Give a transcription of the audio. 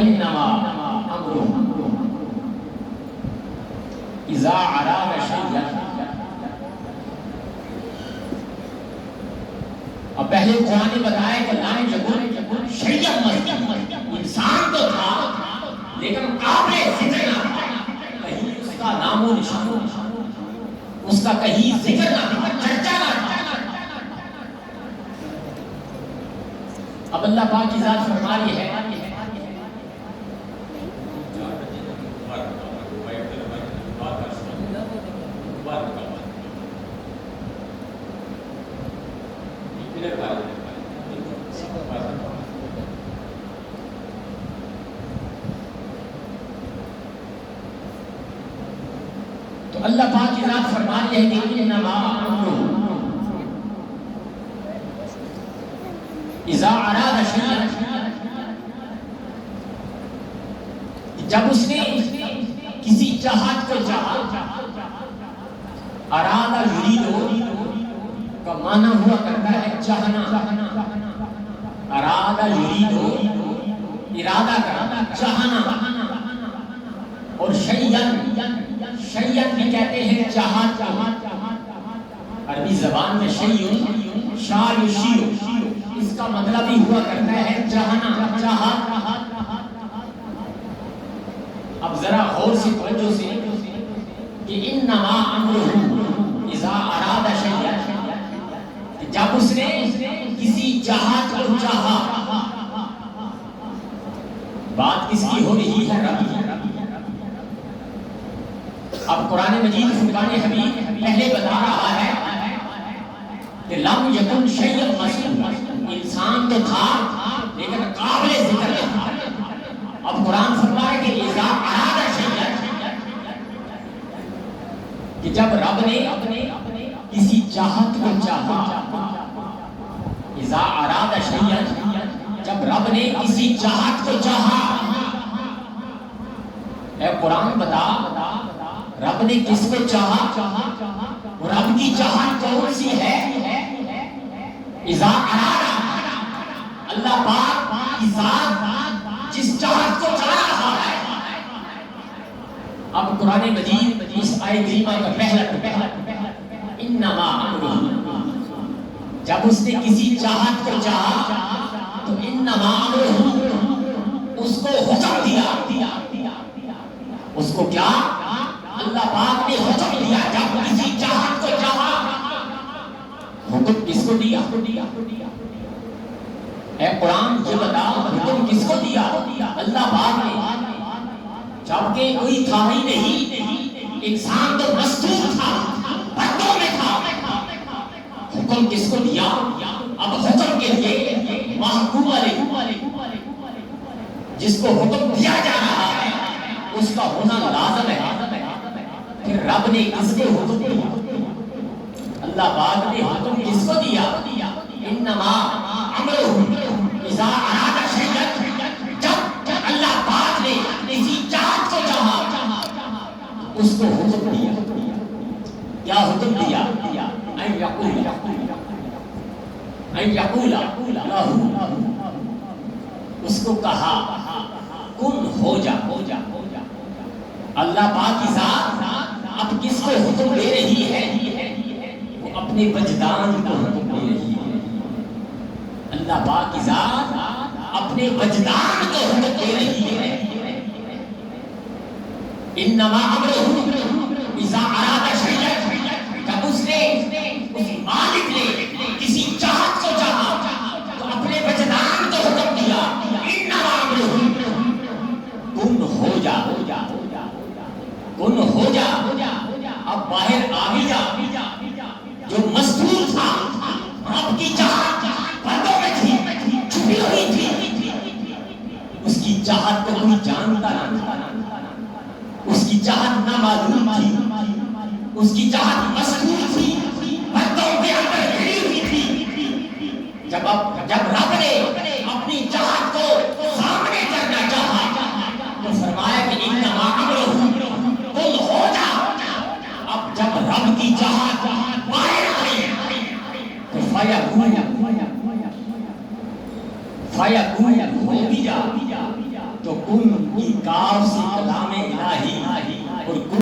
انما امرہ اذا اراد شیئا. اب پہلے قرآن نے بتایا کہ لم یکن شیئا مذکورا، انسان تو تھا لیکن قابل ذکر نہ تھا، کہیں اس کا نام و نشان، اس کا کہیں ذکر نہ تھا، چرچا نہ تھا. اب اللہ پاک کی ذات فرما رہی ہے تو اللہ پاک کی ذات فرما رہی ہے کہ انما امرہ اذا اراد شیئا، جب اس نے کسی چاہت کو چاہا. ارادہ یرید کا معنی ہوا کرتا ہے چاہنا. ارادہ یرید ارادہ کرنا، چاہنا. اور شیئن بھی کہتے ہیں چاہت. عربی زبان میں شیئن شاء یشیء، اس کا مطلب ہی ہوا کرتا ہے چاہنا، چاہت. اب ذرا غور سے توجہ سے کہ انما امرہ اذا اراد شیئا، جب اس نے کسی چاہت کو چاہا. بات کس کی ہو رہی ہے؟ رب کی. اب قرآن مجید فرقان حمید پہلے بتا رہا ہے کہ لم یکن شیئا مذکورا، انسان تو تھا لیکن قابل ذکر نہ تھا. اب قرآن فرما ہے کہ اذا اراد شیئا، کہ جب رب نے کسی چاہت کو چاہا. اذا اراد شیئا، جب رب نے کسی چاہت کو چاہا. اے قرآن بتا رب نے کس کو چاہا؟ رب کی چاہت کون سی ہے؟ اذا اراد، اللہ پاک کی ذات جس چاہت کو چاہ رہا ہے. اب قرآن مجید اس آیت کریمہ کا پہلا انما امرہ، جب اس نے کسی چاہت کو چاہا تو انما امرہ، اس کو حکم دیا. اس کو کیا؟ اللہ پاک نے حکم دیا. جب کسی چاہت کو چاہا، حکم کس کو دیا؟ اے قرآن یہ بتا حکم کس کو دیا؟ اللہ پاک نے. جبکہ کوئی تھا ہی نہیں، انسان تو مستور تھا، پردوں میں تھا. حکم کس کو دیا؟ اب حکم کے لیے محکوم علیہ، جس کو حکم دیا جا رہا ہے اس کا ہونا لازم ہے. پھر رب نے کس کو حکم دیا؟ اللہ پاک نے حکم کس کو دیا؟ انما امرہ اذا اراد شیئا، جب اللہ پاک نے کسی چاہت کو چاہا اس کو حکم دیا. کیا حکم دیا؟ ان یقول لہ، اس کو کہا کن ہو جا. اللہ پاک کی ذات اب کس کو حکم دے رہی ہے؟ وہ اپنے وجدان کو حکم دے رہی ہے. اللہ پاک کی ذات اپنے وجدان کو حکم دے رہی ہے. انما امرہ اذا اراد شیئا، جب اس نے اس مالک نے کسی چاہت کو چاہا تو اپنے وجدان کو حکم دیا. انما امرہ کن ہو جا، کن ہو جا. اب باہر آ بھی جا. جو مستور تھا رب کی چاہت پردوں میں تھی، چھپی ہوئی تھی. اس کی چاہت کو کوئی جانتا نہ تھا، اس کی چاہت نہ معلوم تھی، اس کی چاہت مستور تھی، پردوں کے اندر گھری ہوئی تھی. جب رب نے اپنی چاہت کو سامنے کرنا چاہا تو فرمایا کہ انما امرہ کن ہو جا. اب جب رب کی چاہت باہر آئی تو فیکون ہو بھی جا. تو ان کی کاف سے